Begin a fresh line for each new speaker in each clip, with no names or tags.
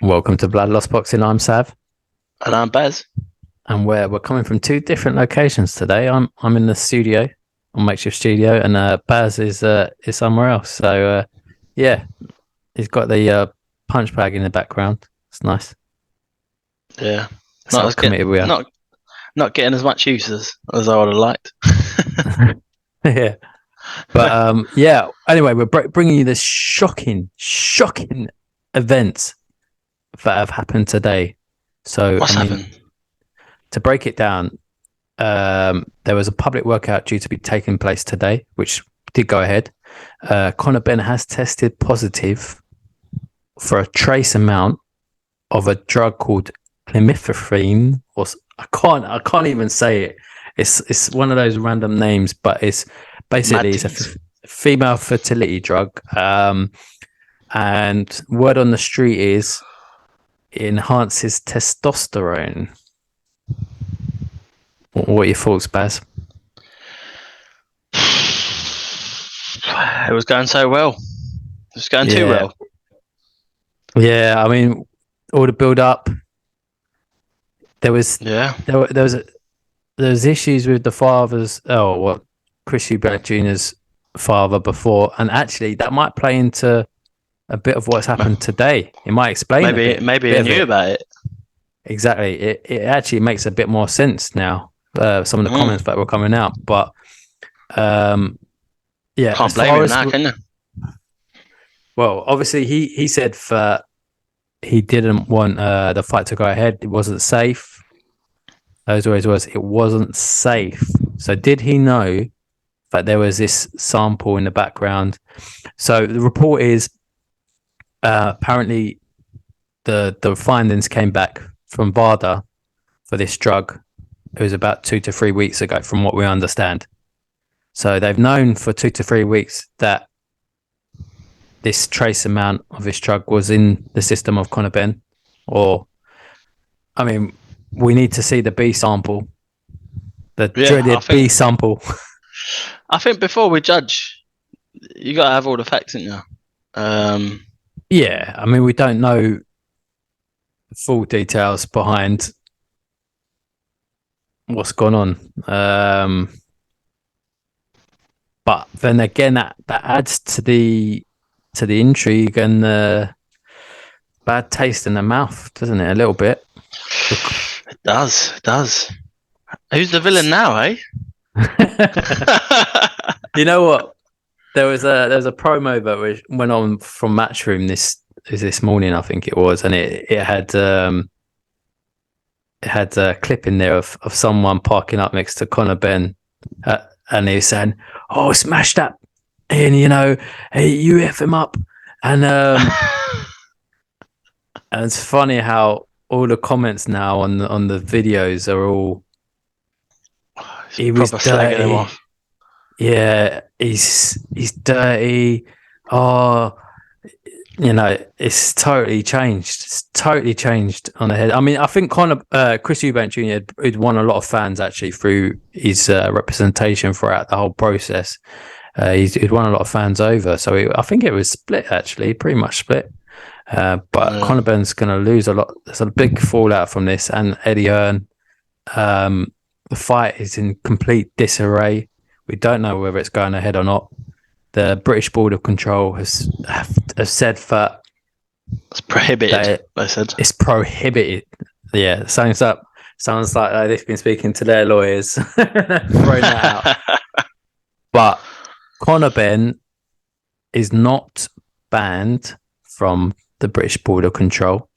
Welcome to Blood Loss Boxing. I'm Sav,
And I'm Bez.
and we're coming from two different locations today. I'm in the studio, on makeshift studio, and Baz is somewhere else. So yeah, he's got the punch bag in the background. It's nice.
Yeah,
That's
not
how
as
committed we are.
not getting as much use as I would have liked.
Yeah, but yeah. Anyway, we're bringing you the shocking events that have happened today. So
What's
I mean,
happened?
to break it down. There was a public workout due to be taking place today, which did go ahead. Conor Benn has tested positive for a trace amount of a drug called clemifafine, or I can't even say it. It's one of those random names, but it's basically it's
Maddies.
female fertility drug. And word on the street is it enhances testosterone. What are your thoughts, Baz?
It was going so well. It was going too well.
Yeah, I mean, all the build up. There was
Yeah.
there was issues with the father's. Oh, what Chris Eubank Jr.'s father before, and actually that might play into a bit of what's happened today. It might explain
Maybe he knew about it.
Exactly. It actually makes a bit more sense now. Some of the comments that were coming out, but yeah,
Can't blame him now, can you?
Well, obviously he said that he didn't want the fight to go ahead. It wasn't safe. Those always was. It wasn't safe. So did he know that there was this sample in the background? So the report is apparently the findings came back from VADA for this drug. It was about 2 to 3 weeks ago, from what we understand. So they've known for 2 to 3 weeks that this trace amount of this drug was in the system of Conor Benn. Or, I mean, we need to see the B sample, the dreaded B sample.
I think before we judge, you got to have all the facts, in you?
Yeah, I mean, we don't know the full details behind what's gone on. But then again, that adds to the intrigue and the bad taste in the mouth, doesn't it? A little bit.
It does. Who's the villain now, eh?
You know what? There was a promo that went on from Matchroom this morning, I think it was, and it had a clip in there of someone parking up next to Conor Benn, and he was saying, "Oh, smash that!" And hey, you F him up, and and it's funny how all the comments now on the videos are all he was dirty. Yeah, he's dirty. Oh, it's totally changed. It's totally changed on the head. I mean, I think Chris Eubank Jr. had won a lot of fans actually through his representation throughout the whole process. He'd won a lot of fans over, so I think it was split actually, pretty much split. But Conor Benn's going to lose a lot. There's a big fallout from this, and Eddie Hearn. The fight is in complete disarray. We don't know whether it's going ahead or not. The British Board of Control has said that
it's prohibited. They said
it's prohibited. Yeah, sounds like they've been speaking to their lawyers, throwing that out. But Conor Benn is not banned from the British Board of Control.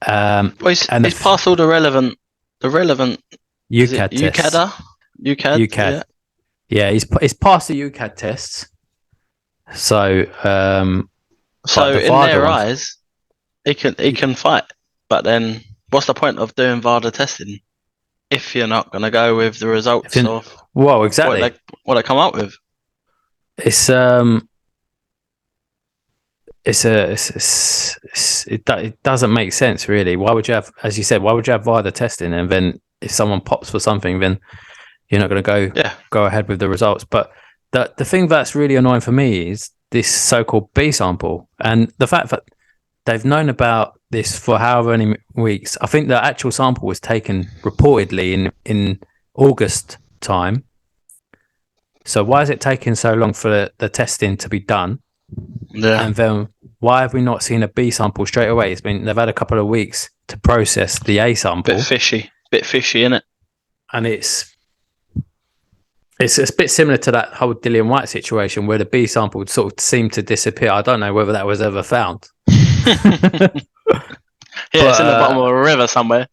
He's passed all the relevant
UCAD tests.
UCAD.
Yeah, he's passed the UCAD tests. So, in
their eyes, he can fight. But then, what's the point of doing VADA testing if you're not going to go with the results of
exactly
what they come up with?
It doesn't make sense really. Why would you have, as you said, VADA testing, and then if someone pops for something, then you're not going to go ahead with the results. But the thing that's really annoying for me is this so-called B sample, and the fact that they've known about this for however many weeks. I think the actual sample was taken reportedly in August time. So why is it taking so long for the testing to be done?
Yeah.
And then why have we not seen a B sample straight away? They've had a couple of weeks to process the A sample.
Bit fishy, isn't it?
And it's a bit similar to that whole Dillian White situation where the B sample sort of seemed to disappear. I don't know whether that was ever found.
Yeah, it's in the bottom of a river somewhere.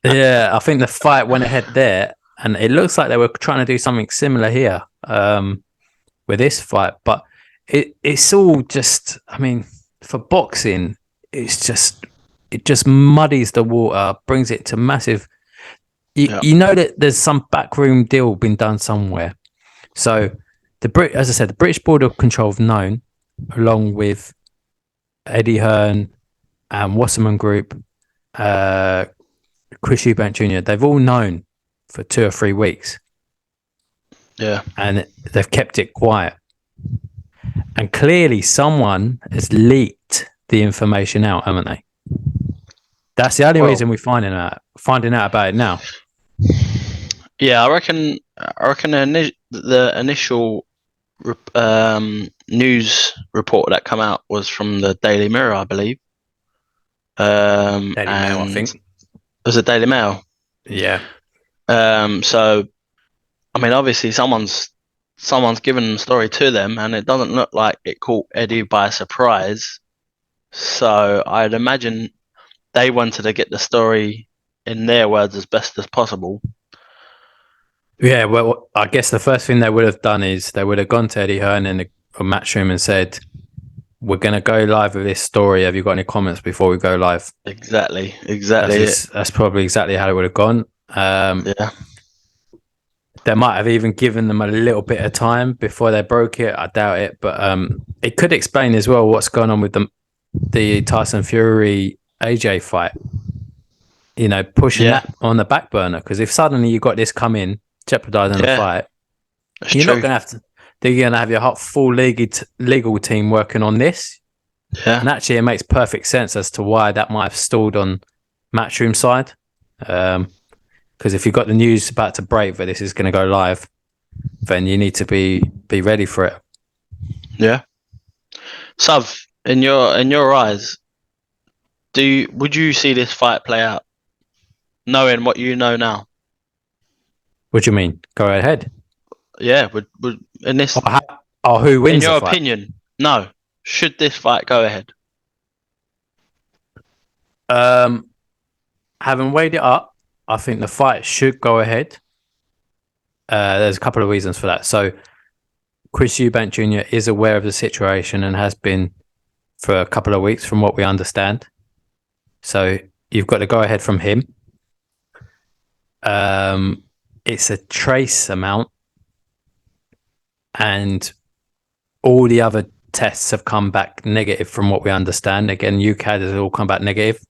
Yeah, I think the fight went ahead there, and it looks like they were trying to do something similar here with this fight. But it's all just, I mean, for boxing, it just muddies the water, brings it to massive. You know that there's some backroom deal been done somewhere. So as I said, the British Board of Control have known, along with Eddie Hearn and Wasserman Group, Chris Eubank Jr., they've all known for 2 or 3 weeks.
Yeah.
And they've kept it quiet. And clearly someone has leaked the information out, haven't they? That's the only reason we're finding out about it now.
Yeah, I reckon the initial news report that come out was from the Daily Mirror, I believe.
Daily Mail, I think.
Was it Daily Mail?
Yeah.
So, I mean, obviously someone's given the story to them, and it doesn't look like it caught Eddie by surprise. So I'd imagine they wanted to get the story in their words as best as possible.
Yeah, well, I guess the first thing they would have done is they would have gone to Eddie Hearn in the Matchroom and said, "We're going to go live with this story. Have you got any comments before we go live?"
Exactly.
That's probably exactly how it would have gone.
Yeah.
They might have even given them a little bit of time before they broke it. I doubt it, but it could explain as well what's going on with the Tyson Fury AJ fight. You know, pushing that on the back burner, because if suddenly you got this come in, jeopardizing the fight, you're not going to have to. You're going to have your full legal team working on this.
Yeah,
and actually, it makes perfect sense as to why that might have stalled on Matchroom side. Because if you've got the news about to break that this is going to go live, then you need to be ready for it.
Yeah. Sav, in your eyes, would you see this fight play out, knowing what you know now?
What do you mean? Go ahead.
Yeah. Would in this?
Who wins?
In your opinion, no. Should this fight go ahead?
Having weighed it up, I think the fight should go ahead. There's a couple of reasons for that. So, Chris Eubank Jr. is aware of the situation and has been for a couple of weeks, from what we understand. So, you've got to go ahead from him. It's a trace amount, and all the other tests have come back negative, from what we understand. Again, UK has all come back negative.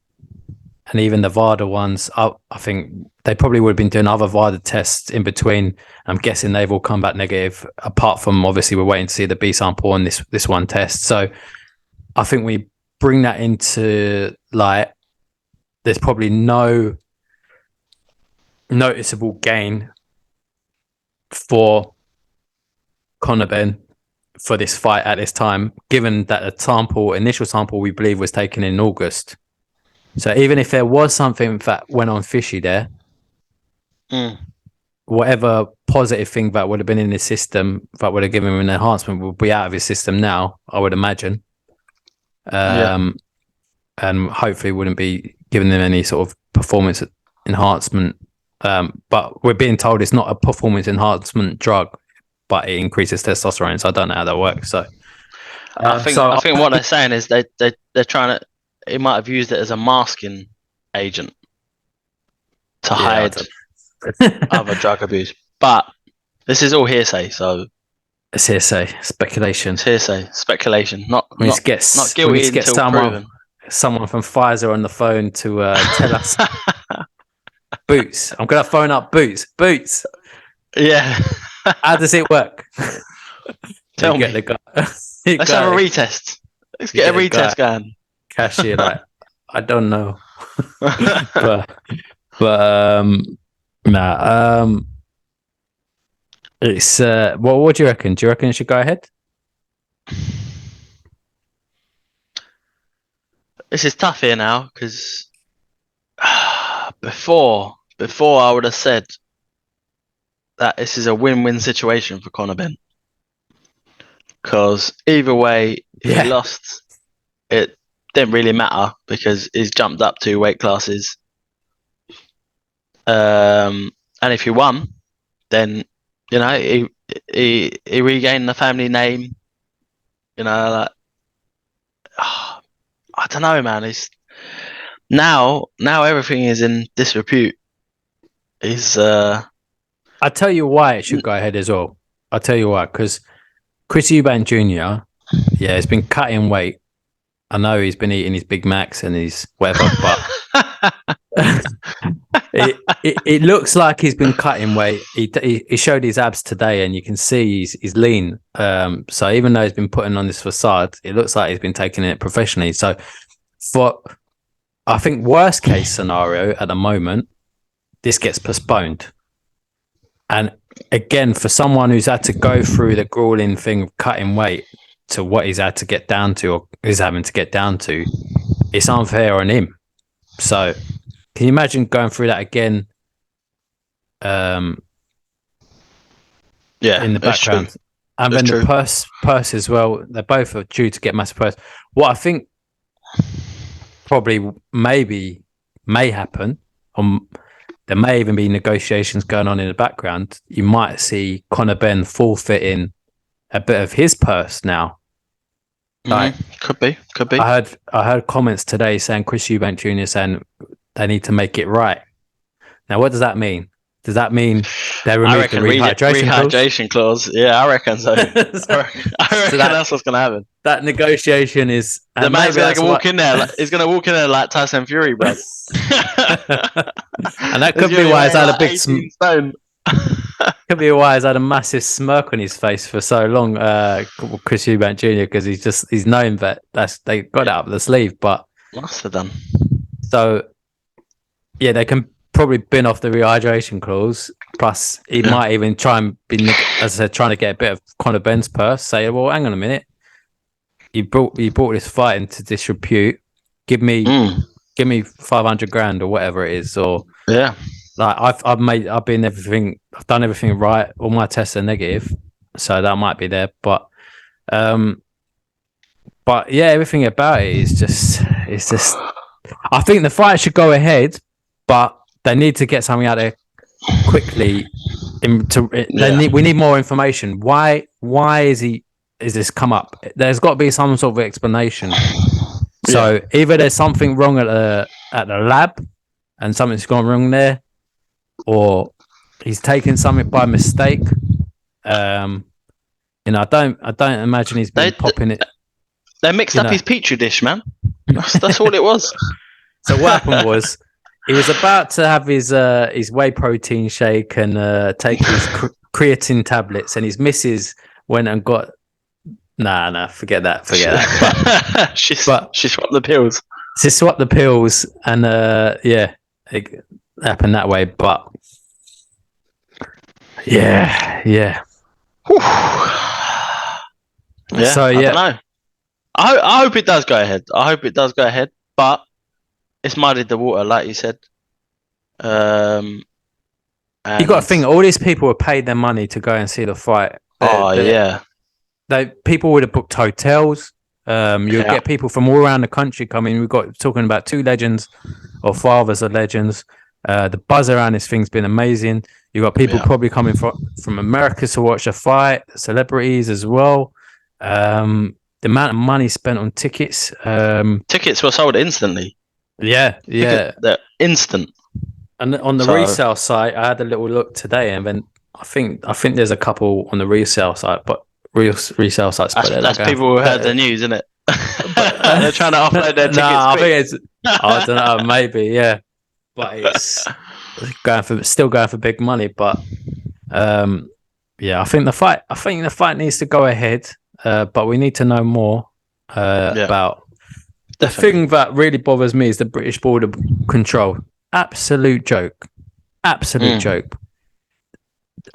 And even the VADA ones, I think they probably would have been doing other VADA tests in between. I'm guessing they've all come back negative, apart from, obviously, we're waiting to see the B sample on this one test. So I think we bring that into light. There's probably no noticeable gain for Conor Benn for this fight at this time, given that the initial sample we believe was taken in August. So even if there was something that went on fishy there, whatever positive thing that would have been in his system that would have given him an enhancement would be out of his system now, I would imagine. And hopefully wouldn't be giving them any sort of performance enhancement. But we're being told it's not a performance enhancement drug, but it increases testosterone. So I don't know how that works. So
I think what they're saying is they're trying to. It might have used it as a masking agent to hide other drug abuse. But this is all hearsay, so
it's hearsay, speculation.
It's hearsay, speculation. Not guilty
we need to get
until proven.
Someone from Pfizer on the phone to tell us. Boots. I'm gonna phone up Boots. Boots.
Yeah.
How does it work?
Tell me. Let's have a retest. Let's get a retest going.
Cashier, like, I don't know. but nah. It's what do you reckon? Do you reckon it should go ahead?
This is tough here now because before I would have said that this is a win-win situation for Conor Benn, because either way he lost, it didn't really matter because he's jumped up 2 weight classes. And if he won, then he regained the family name. Like, I don't know, man. It's now everything is in disrepute.
I'll tell you why it should go ahead as well. I'll tell you why, because Chris Eubank Jr., he's been cutting weight. I know he's been eating his Big Macs and his whatever, but it looks like he's been cutting weight. He showed his abs today, and you can see he's lean. So even though he's been putting on this facade, it looks like he's been taking it professionally. So I think worst case scenario at the moment, this gets postponed. And again, for someone who's had to go through the grueling thing of cutting weight to what he's had to get down to, or is having to get down to, it's unfair on him. So can you imagine going through that again? In the background.
True.
And then the purse as well. They both are due to get massive purse. What I think probably may happen, there may even be negotiations going on in the background. You might see Conor Benn forfeiting a bit of his purse now. Like,
could be.
I heard comments today saying Chris Eubank Jr. saying they need to make it right. Now, what does that mean? Does that mean they remove the rehydration
clause? Yeah, I reckon so. I reckon that's what's going to happen.
That negotiation is...
The man's going to walk in there. He's going to walk in there like Tyson Fury, bro.
And that could be why he's had a big... Could be why he's had a massive smirk on his face for so long, Chris Eubank Jr., because he's known that they got it up the sleeve, but...
Must have done.
So, yeah, they can probably bin off the rehydration clause. Plus, he might even try and be, as I said, trying to get a bit of Conor Benn's purse. Say, well, hang on a minute. You brought this fight into disrepute. Give me 500 grand or whatever it is. Or like I've done everything right. All my tests are negative, so that might be there. But yeah, everything about it is just. I think the fight should go ahead, but they need to get something out there quickly. We need more information. Why is this come up? There's got to be some sort of explanation. So either there's something wrong at the lab, and something's gone wrong there, or he's taken something by mistake. I don't imagine he's been popping it.
They mixed up his petri dish, man. That's all it was.
So what happened was, he was about to have his whey protein shake and take his creatine tablets, and his missus went and got... Nah, forget that. But,
she swapped the pills.
She swapped the pills, and it happened that way. But yeah. So
I don't know. I hope it does go ahead. But it's muddied the water, like you said.
You got to think, all these people were paid their money to go and see the fight. People would have booked hotels. You'd get people from all around the country coming. We've got talking about 2 legends or fathers of legends. The buzz around this thing's been amazing. You've got people probably coming from America to watch the fight, celebrities as well. The amount of money spent on tickets.
Tickets were sold instantly.
Yeah.
They're instant.
And on the resale site, I had a little look today, and then I think there's a couple on the resale site, but resale sites.
That's people who heard the news, isn't it? They're trying to offload their tickets.
I think I don't know, maybe, yeah. But it's still going for big money. But I think the fight needs to go ahead. But we need to know more about The thing that really bothers me is the British border control. Absolute joke. Absolute joke.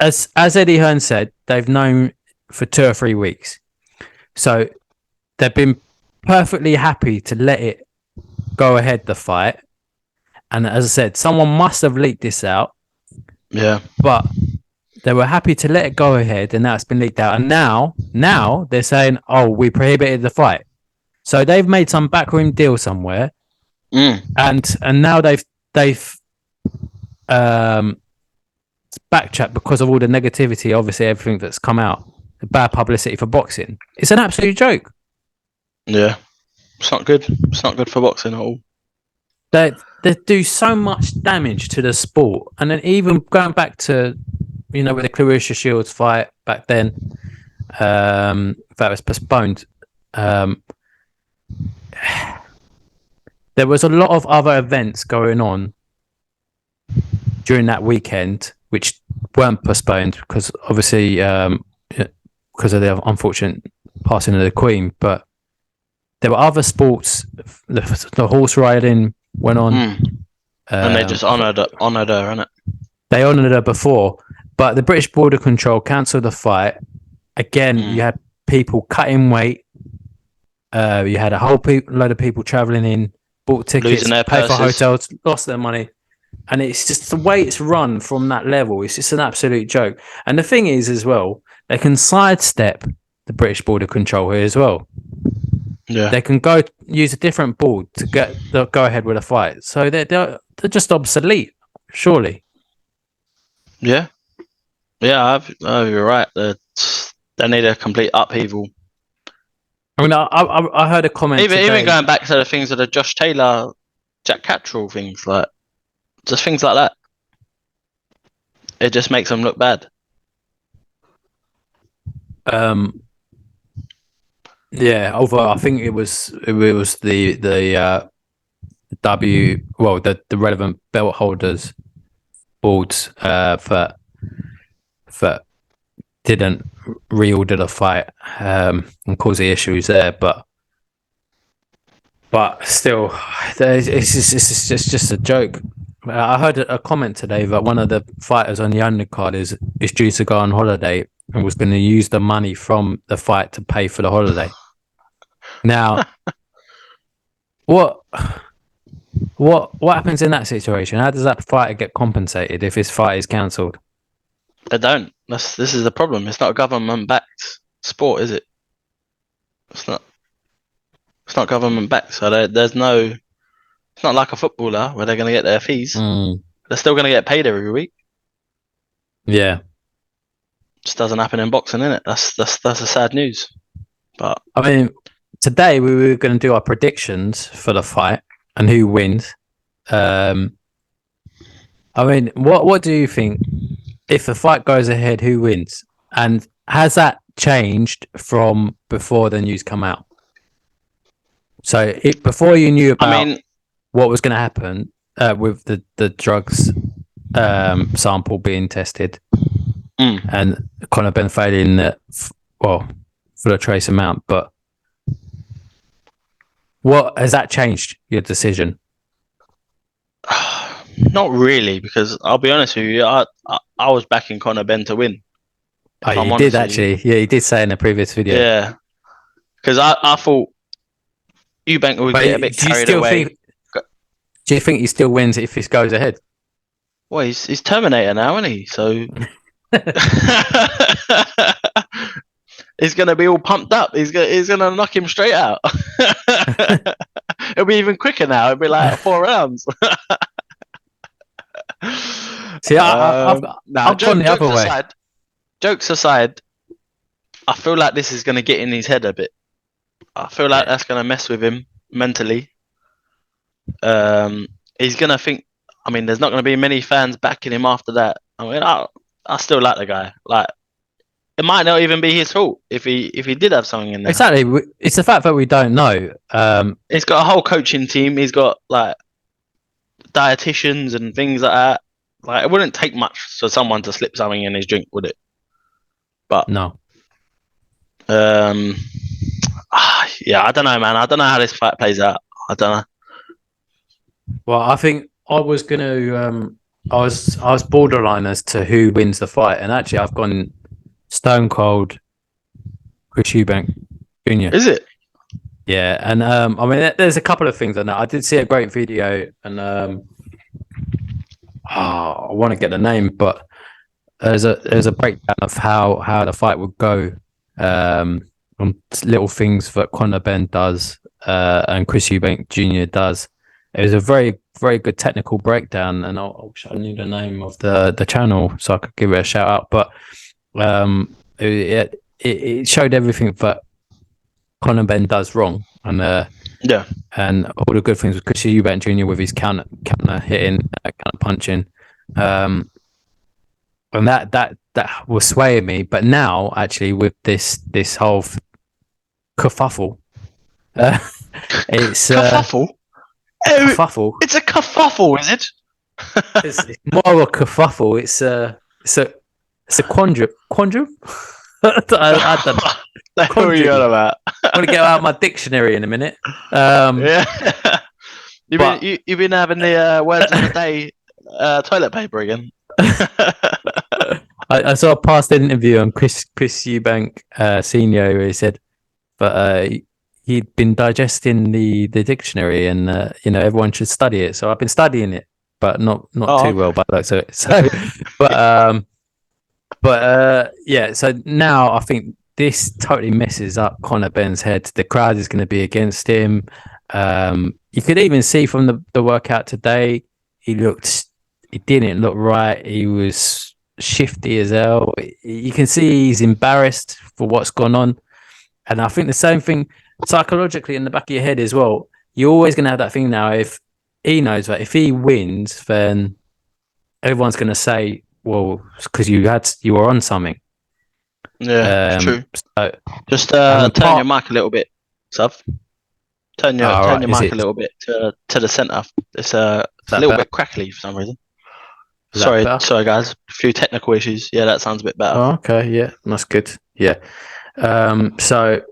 As Eddie Hearn said, they've known for 2 or 3 weeks. So they've been perfectly happy to let it go ahead, the fight. And as I said, someone must have leaked this out.
Yeah.
But they were happy to let it go ahead, and now it's been leaked out. And now they're saying, "Oh, we prohibited the fight." So they've made some backroom deal somewhere, and now they've backtracked because of all the negativity. Obviously, everything that's come out, the bad publicity for boxing. It's an absolute joke.
Yeah, it's not good. It's not good for boxing at all.
They do so much damage to the sport, and then even going back to, with the Clarissa Shields fight back then, that was postponed. There was a lot of other events going on during that weekend which weren't postponed because obviously because of the unfortunate passing of the Queen, but there were other sports. The horse riding went on,
and they just honoured her, innit?
They honoured her before, but the British Border Control cancelled the fight. Again, you had people cutting weight. You had a whole load of people travelling in, bought tickets, paid for hotels, lost their money. And it's just the way it's run from that level. It's just an absolute joke. And the thing is, as well, they can sidestep the British Border Control here as well.
Yeah,
they can go use a different board to go ahead with a fight. So they're just obsolete, surely.
Yeah, you're right. They need a complete upheaval.
I mean, I heard a comment
even going back to the things of the Josh Taylor, Jack Catterall things, like just things like that. It just makes them look bad.
Yeah, although I think it was the relevant belt holders boards that didn't reorder the fight and cause the issues there, but still, it's just a joke. I heard a comment today that one of the fighters on the undercard is due to go on holiday and was going to use the money from the fight to pay for the holiday. Now, what happens in that situation? How does that fighter get compensated if his fight is cancelled?
They don't. This is the problem. It's not a government-backed sport, is it? It's not government-backed, so there's no. It's not like a footballer where they're going to get their fees. They're still going to get paid every week.
Yeah,
just doesn't happen in boxing, innit? That's a sad news. But
I mean, today we were going to do our predictions for the fight and who wins. I mean, what do you think? If the fight goes ahead, who wins? And has that changed from before the news come out? So before you knew about what was going to happen with the drugs sample being tested and Conor Benn failing for a trace amount, but what has that changed your decision?
Not really, because I'll be honest with you, I was backing Conor Benn to win.
Oh, you did actually? Yeah, you did say in a previous video.
Yeah, because I thought Eubank would get a bit carried away.
Do you think he still wins if this goes ahead?
Well, he's Terminator now, isn't he? So he's going to be all pumped up. He's going to knock him straight out. It'll be even quicker now. It'll be like 4 rounds.
See, I've gone the other way.
Jokes aside, I feel like this is going to get in his head a bit. I feel like that's going to mess with him mentally. He's going to think. I mean, there's not going to be many fans backing him after that. I mean, I still like the guy. Like, it might not even be his fault if he did have something in there.
Exactly. It's the fact that we don't know.
He's got a whole coaching team. He's got like dietitians and things like that. Like, it wouldn't take much for someone to slip something in his drink, would it? But
no.
Yeah, I don't know, man. I don't know how this fight plays out. I don't know.
Well, I think I was going to. I was borderline as to who wins the fight, and actually, I've gone stone cold Chris Eubank Jr.
Is it?
Yeah, and I mean, there's a couple of things I know. I did see a great video, and I want to get the name, but there's a breakdown of how the fight would go, on little things that Conor Benn does, and Chris Eubank Jr. does. It was a very very good technical breakdown, and I wish I knew the name of the channel so I could give it a shout out. But it showed everything that Conor Benn does wrong, and
Yeah.
and all the good things with Chris Eubank Jr. with his counter hitting, counter punching, and that was swaying me. But now, actually, with this whole kerfuffle, it's
Kerfuffle.
kerfuffle.
It's a kerfuffle, is it?
It's more of a kerfuffle. It's a quandrum. Quandrum. I don't know.
The hell are you on about?
I'm gonna get out my dictionary in a minute.
Yeah. You've been having the words of the day toilet paper again.
I saw a past interview on Chris Eubank Senior where he said, but he'd been digesting the dictionary, and everyone should study it. So I've been studying it, but not too well. But yeah. So now I think this totally messes up Conor Benn's head. The crowd is going to be against him. You could even see from the workout today, he didn't look right. He was shifty as hell. You can see he's embarrassed for what's gone on. And I think the same thing psychologically in the back of your head as well. You're always going to have that thing now. If he knows that if he wins, then everyone's going to say, well, because you were on something.
Yeah, true.
So,
just turn your mic a little bit, Suv. Turn your mic a little bit to the centre. It's a little bit crackly for some reason. Sorry, guys. A few technical issues. Yeah, that sounds a bit better.
Oh, okay, yeah, that's good. Yeah. So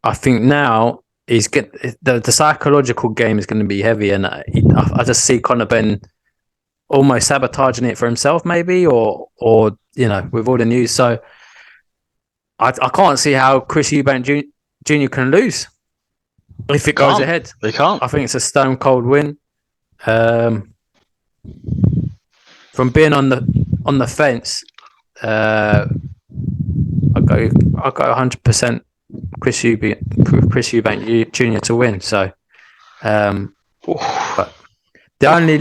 I think now he's good. The psychological game is going to be heavy, and I just see Conor Benn almost sabotaging it for himself, maybe, or with all the news. So I can't see how Chris Eubank Jr. can lose if it goes ahead.
They can't.
I think it's a stone cold win. From being on the fence, I go 100% Chris Eubank Jr. to win. So, but the only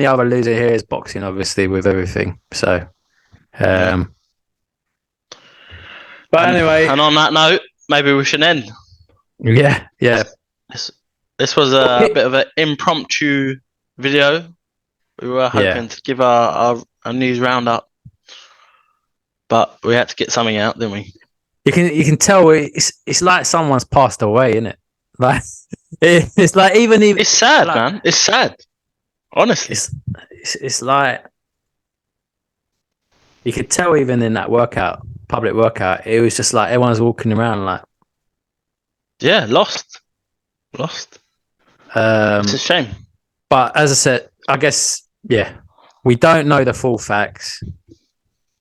other loser here is boxing, obviously, with everything. So, but anyway,
and on that note, maybe we should end.
Yeah.
This was a bit of an impromptu video. We were hoping to give our news roundup, but we had to get something out, didn't we?
You can tell it's like someone's passed away, isn't it? Like it's like even
it's sad, man. It's sad. Honestly,
it's like you could tell even in that public workout, it was just like everyone's walking around like,
yeah, lost. It's a shame.
But as I said, I guess we don't know the full facts,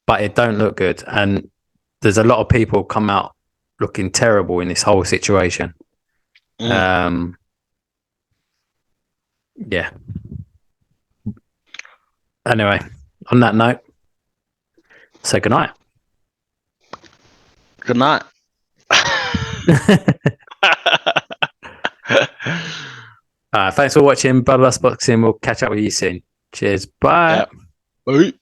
but it don't look good, and there's a lot of people come out looking terrible in this whole situation. Yeah. Anyway, on that note, say good night.
Good night.
Thanks for watching Bloodlust Boxing. We'll catch up with you soon. Cheers. Bye.
Bye.